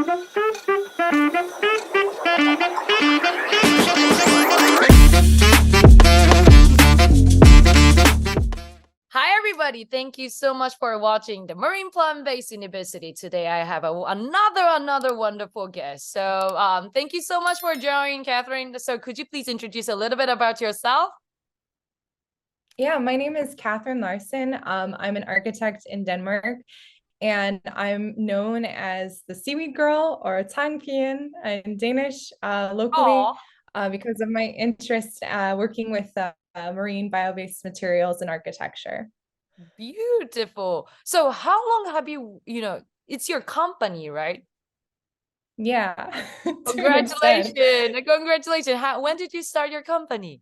Hi, everybody. Thank you so much for watching the Marine Plant-Based University. Today, I have another wonderful guest. So thank you so much for joining, Kathryn. So could you please introduce a little bit about yourself? Yeah, my name is Kathryn Larsen. I'm an architect in Denmark, and I'm known as the Seaweed Girl or Tangpien in Danish locally Oh, because of my interest working with marine bio-based materials and architecture. beautiful. So how long have it's your company, right? Yeah, to an extent. Congratulations. Congratulations. When did you start your company?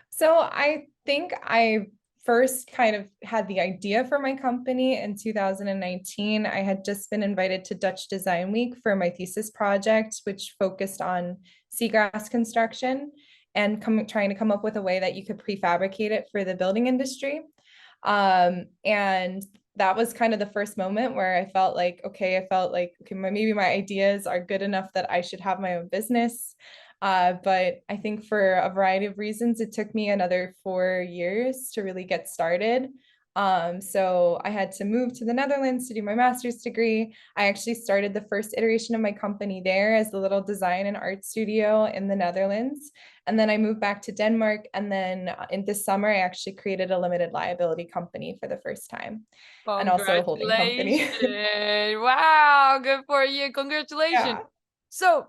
So I think I first kind of had the idea for my company in 2019. I had just been invited to Dutch Design Week for my thesis project, which focused on seagrass construction and trying to come up with a way that you could prefabricate it for the building industry. And that was kind of the first moment where I felt like, okay, maybe my ideas are good enough that I should have my own business. But I think for a variety of reasons, it took me another 4 years to really get started. So I had to move to the Netherlands to do my master's degree. I actually started the first iteration of my company there as a little design and art studio in the Netherlands. And then I moved back to Denmark. And then in this summer, I actually created a limited liability company for the first time and also a holding company. Congratulations. Wow, good for you. Congratulations. Yeah. So,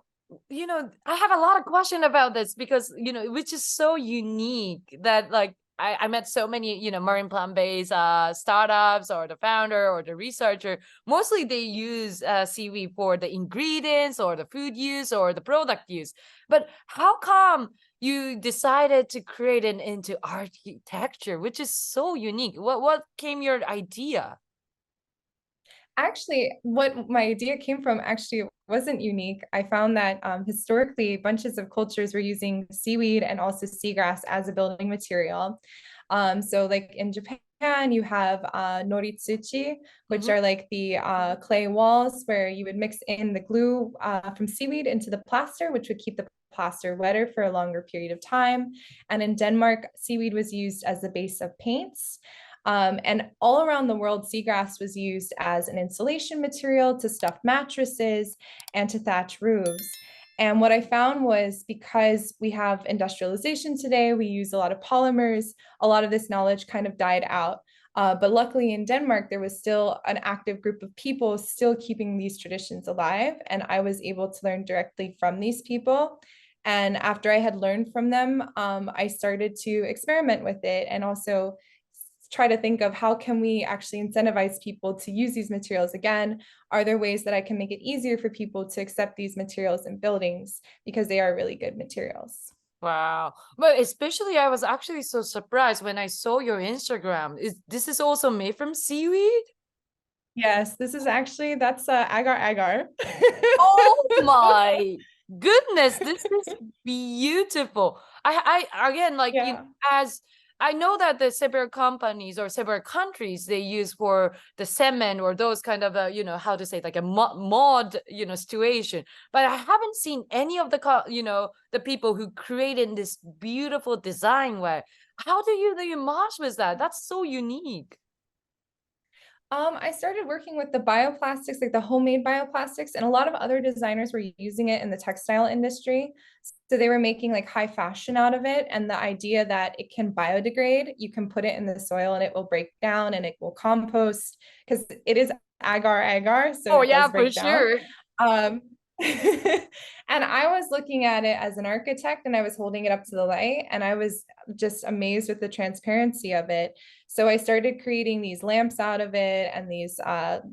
I have a lot of question about this because, which is so unique that like I met so many, marine plant-based startups or the founder or the researcher. Mostly they use seaweed for the ingredients or the food use or the product use. But how come you decided to create it into architecture, which is so unique? What came your idea? Actually, what my idea came from actually wasn't unique. I found that historically, bunches of cultures were using seaweed and also seagrass as a building material. So, like in Japan, you have noritsuchi, which Mm-hmm. are like the clay walls where you would mix in the glue from seaweed into the plaster, which would keep the plaster wetter for a longer period of time. And in Denmark, seaweed was used as the base of paints. And all around the world, seagrass was used as an insulation material to stuff mattresses and to thatch roofs. And what I found was because we have industrialization today, we use a lot of polymers, a lot of this knowledge kind of died out. But luckily in Denmark, there was still an active group of people still keeping these traditions alive. And I was able to learn directly from these people. And after I had learned from them, I started to experiment with it and also try to think of how can we actually incentivize people to use these materials again. Are there ways that I can make it easier for people to accept these materials in buildings because they are really good materials? Wow. But especially I was actually so surprised when I saw your Instagram. This is also made from seaweed? Yes, this is actually that's agar agar. Oh my goodness, this is beautiful. I again, like, Yeah. as I know that the several companies or several countries they use for the cement or those kind of how to say it, like a mod situation, but I haven't seen any of the the people who created this beautiful design way. How do you match with that? That's so unique. I started working with the bioplastics, like the homemade bioplastics, and a lot of other designers were using it in the textile industry. So they were making like high fashion out of it. And the idea that it can biodegrade, you can put it in the soil and it will break down and it will compost because it is agar agar, so Oh it yeah, does for break down. sure. Um, and I was looking at it as an architect and I was holding it up to the light and I was just amazed with the transparency of it. So I started creating these lamps out of it and these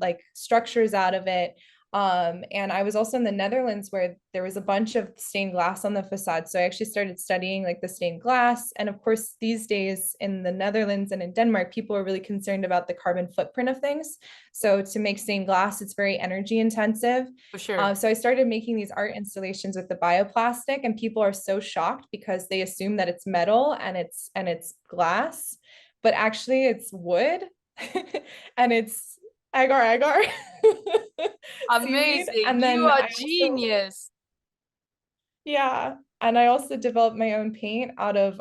like structures out of it. And I was also in the Netherlands where there was a bunch of stained glass on the facade. So I actually started studying like the stained glass. And of course, these days in the Netherlands and in Denmark, people are really concerned about the carbon footprint of things. So to make stained glass, it's very energy intensive. For sure. So I started making these art installations with the bioplastic, and people are so shocked because they assume that it's metal and it's glass, but actually it's wood and it's agar agar. seaweed. Amazing. And You then are I also, genius. yeah, and I also developed my own paint out of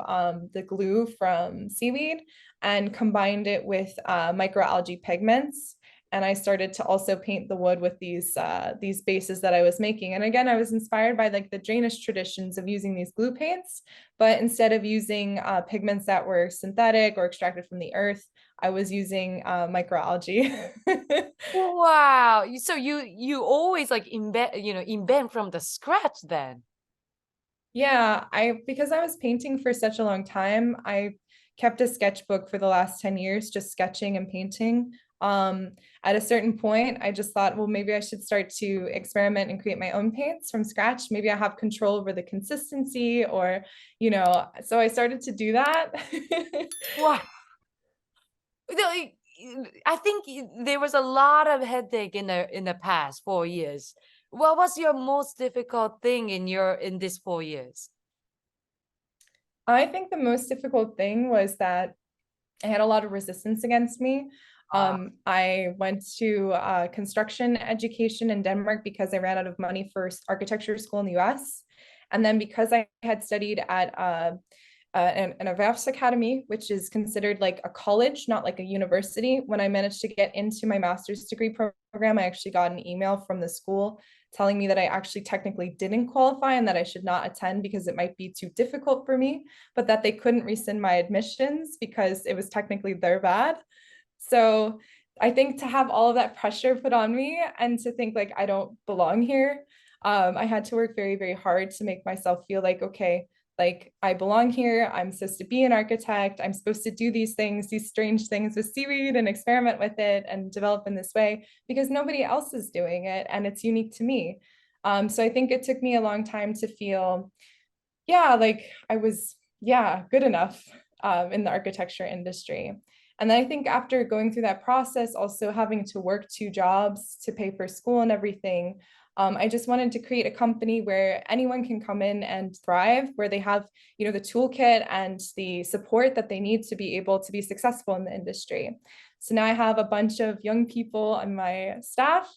the glue from seaweed and combined it with microalgae pigments. And I started to also paint the wood with these bases that I was making. And again, I was inspired by like the Danish traditions of using these glue paints, but instead of using pigments that were synthetic or extracted from the earth, I was using microalgae. Wow. So you always like invent from the scratch then. Yeah, I because I was painting for such a long time, I kept a sketchbook for the last 10 years, just sketching and painting. At a certain point, I just thought, well, maybe I should start to experiment and create my own paints from scratch. Maybe I have control over the consistency or, so I started to do that. Wow. I think there was a lot of headache in the past 4 years. What was your most difficult thing in this 4 years? I think the most difficult thing was that I had a lot of resistance against me. Uh, I went to construction education in Denmark because I ran out of money for architecture school in the US. And then because I had studied at an Erhvervs Academy, which is considered like a college, not like a university. When I managed to get into my master's degree program, I actually got an email from the school telling me that I actually technically didn't qualify and that I should not attend because it might be too difficult for me, but that they couldn't rescind my admissions because it was technically their bad. So I think to have all of that pressure put on me and to think like I don't belong here, I had to work very, very hard to make myself feel like, okay, like I belong here. I'm supposed to be an architect. I'm supposed to do these things, these strange things with seaweed and experiment with it and develop in this way because nobody else is doing it and it's unique to me. So I think it took me a long time to feel, yeah, like I was, yeah, good enough in the architecture industry. And then I think after going through that process, also having to work 2 jobs to pay for school and everything, I just wanted to create a company where anyone can come in and thrive, where they have, the toolkit and the support that they need to be able to be successful in the industry. So now I have a bunch of young people on my staff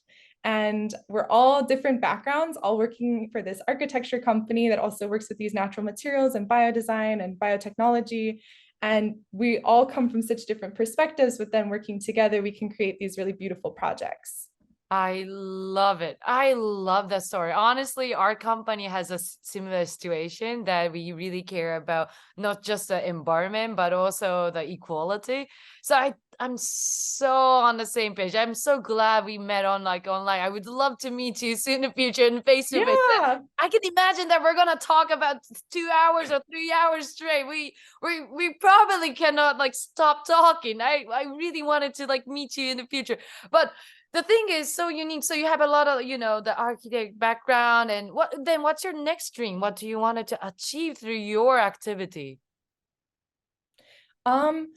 and we're all different backgrounds, all working for this architecture company that also works with these natural materials and biodesign and biotechnology. And we all come from such different perspectives, but then working together, we can create these really beautiful projects. I love it. I love that story. Honestly, our company has a similar situation that we really care about not just the environment, but also the equality. So I'm so on the same page. I'm so glad we met on like online. I would love to meet you soon in the future and face to face. Yeah. I can imagine that we're gonna talk about 2 hours or 3 hours straight. We probably cannot like stop talking. I really wanted to like meet you in the future, but the thing is so unique. So you have a lot of, the architect background, and what's your next dream? What do you want to achieve through your activity? Um,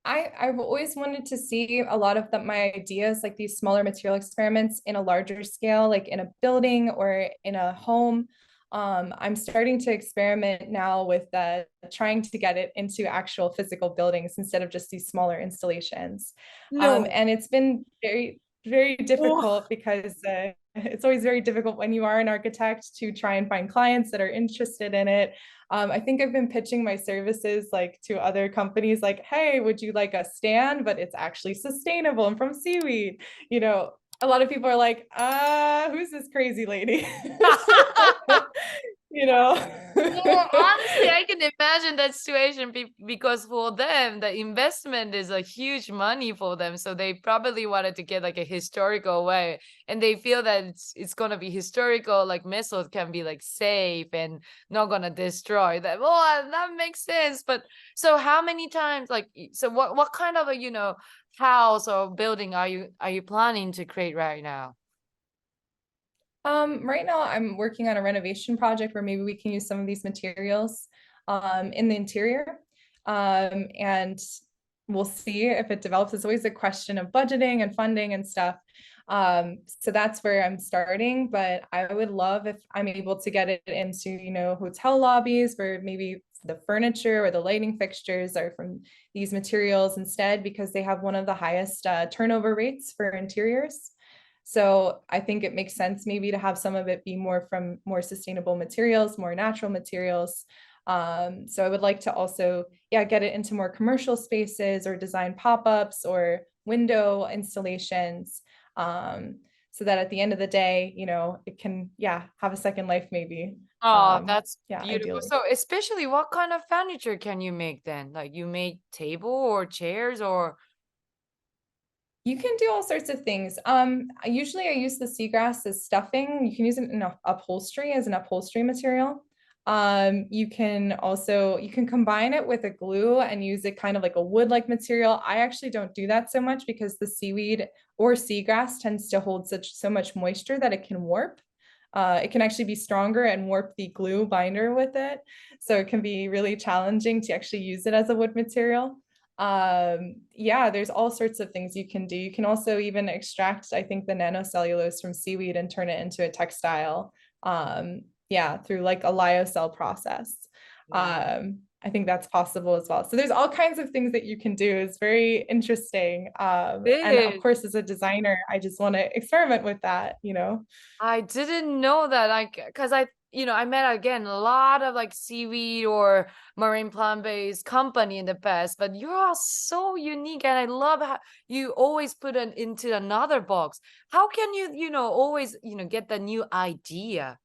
I've always wanted to see a lot of my ideas, like these smaller material experiments in a larger scale, like in a building or in a home. I'm starting to experiment now with trying to get it into actual physical buildings instead of just these smaller installations. No. And it's been very, very Oh. difficult because it's always very difficult when you are an architect to try and find clients that are interested in it. I think I've been pitching my services like to other companies, like, hey, would you like a stand? But it's actually sustainable and from seaweed. A lot of people are like, who's this crazy lady? you know? Well, honestly, I can imagine that situation because for them, the investment is a huge money for them. So they probably wanted to get like a historical way, and they feel that it's gonna be historical, like method can be like safe and not gonna destroy that. Well, that makes sense. But so how many times, like, so what kind of a house or building are you planning to create right now? Right now I'm working on a renovation project where maybe we can use some of these materials in the interior. And we'll see if it develops. It's always a question of budgeting and funding and stuff. So that's where I'm starting, but I would love if I'm able to get it into, hotel lobbies where maybe the furniture or the lighting fixtures are from these materials instead, because they have one of the highest turnover rates for interiors. So I think it makes sense maybe to have some of it be more from more sustainable materials, more natural materials. So I would like to also, yeah, get it into more commercial spaces or design pop-ups or window installations. So that at the end of the day, it can, yeah, have a second life maybe. Oh, that's Yeah, beautiful. ideally. So especially what kind of furniture can you make then? Like you make table or chairs or You can do all sorts of things. Usually I use the seagrass as stuffing. You can use it in upholstery as an upholstery material. You can combine it with a glue and use it kind of like a wood-like material. I actually don't do that so much because the seaweed or seagrass tends to hold so much moisture that it can warp. It can actually be stronger and warp the glue binder with it. So it can be really challenging to actually use it as a wood material. Yeah, there's all sorts of things you can do. You can also even extract, I think, the nanocellulose from seaweed and turn it into a textile. Yeah, through like a lyocell process. wow. I think that's possible as well. So there's all kinds of things that you can do. It's very interesting. And of Big. course, as a designer, I just want to experiment with that. I didn't know that. Like, because I met again a lot of like seaweed or marine plant-based company in the past, but you're all so unique, and I love how you always put it into another box. How can always, get the new idea?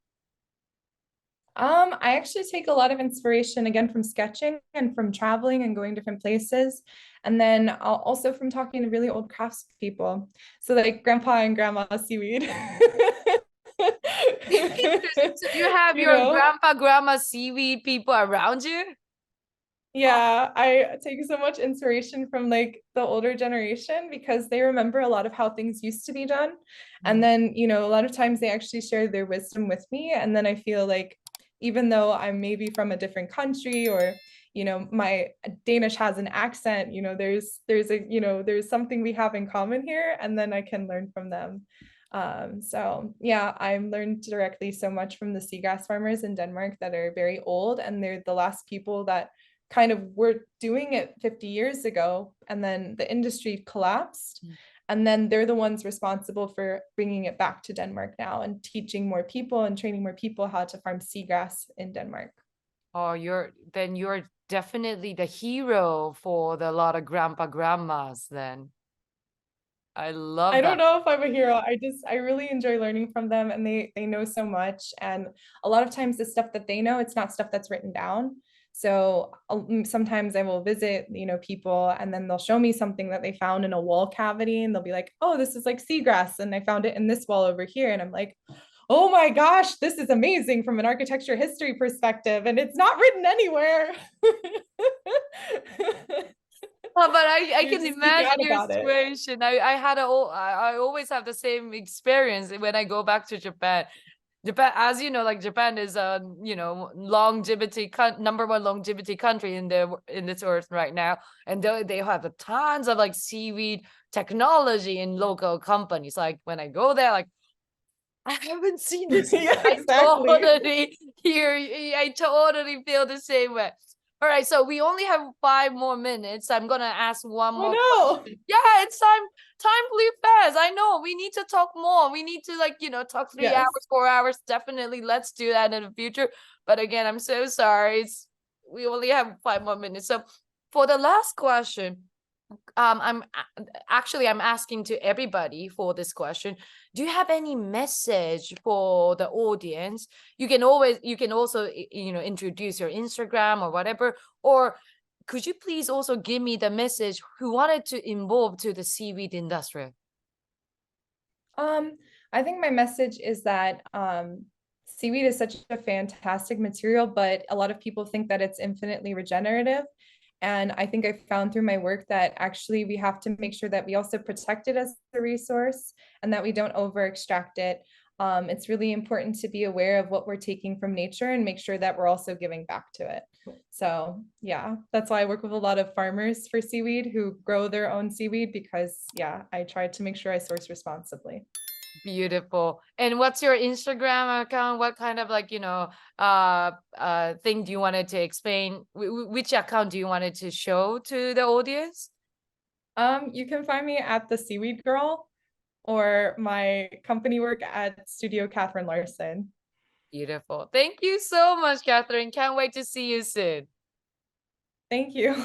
I actually take a lot of inspiration again from sketching and from traveling and going different places. And then also from talking to really old craftspeople. So like grandpa and grandma seaweed. Interesting. So you have You your know? grandpa, grandma, seaweed people around you? Yeah, I take so much inspiration from like the older generation because they remember a lot of how things used to be done. And Mm. then, a lot of times they actually share their wisdom with me. And then I feel like even though I'm maybe from a different country or, my Danish has an accent, there's something we have in common here, and then I can learn from them. So yeah, I learned directly so much from the seagrass farmers in Denmark that are very old, and they're the last people that kind of were doing it 50 years ago, and then the industry collapsed, Mm. and then they're the ones responsible for bringing it back to Denmark now and teaching more people and training more people how to farm seagrass in Denmark. Oh, you're definitely the hero for a lot of grandpa grandmas then. I I love don't that. know if I'm a hero. I really enjoy learning from them, and they know so much. And a lot of times the stuff that they know, it's not stuff that's written down. So sometimes I will visit, people, and then they'll show me something that they found in a wall cavity, and they'll be like, "Oh, this is like seagrass, and I found it in this wall over here." And I'm like, "Oh my gosh, this is amazing from an architecture history perspective, and it's not written anywhere." Oh, but I You're can just geek imagine out your about it. situation. I always have the same experience when I go back to Japan. Japan, as you know, like Japan is a longevity number one longevity country in this earth right now, and they have a tons of like seaweed technology in local companies. Like when I go there, like I haven't seen this yet. Yeah, exactly. I totally feel the same way. All right, so we only have 5 more minutes. I'm gonna ask one Oh more no. question. Yeah, it's time. Time flew fast. I know. We need to talk more. We need to talk 3 hours, Yes. 4 hours. Definitely, let's do that in the future. But again, I'm so sorry. We only have 5 more minutes. So for the last question, I'm asking to everybody for this question. Do you have any message for the audience? You can also introduce your Instagram or whatever, or could you please also give me the message who wanted to involve to the seaweed industry? Um, I think my message is that seaweed is such a fantastic material, but a lot of people think that it's infinitely regenerative. And I think I found through my work that actually we have to make sure that we also protect it as a resource and that we don't over extract it. It's really important to be aware of what we're taking from nature and make sure that we're also giving back to it. So yeah, that's why I work with a lot of farmers for seaweed who grow their own seaweed because yeah, I try to make sure I source responsibly. Beautiful. And what's your Instagram account? What kind of thing do you wanted to explain? Which account do you wanted to show to the audience? You can find me at the Seaweed Girl. or my company work at Studio Kathryn Larsen. Beautiful. Thank you so much, Kathryn. Can't wait to see you soon. Thank you.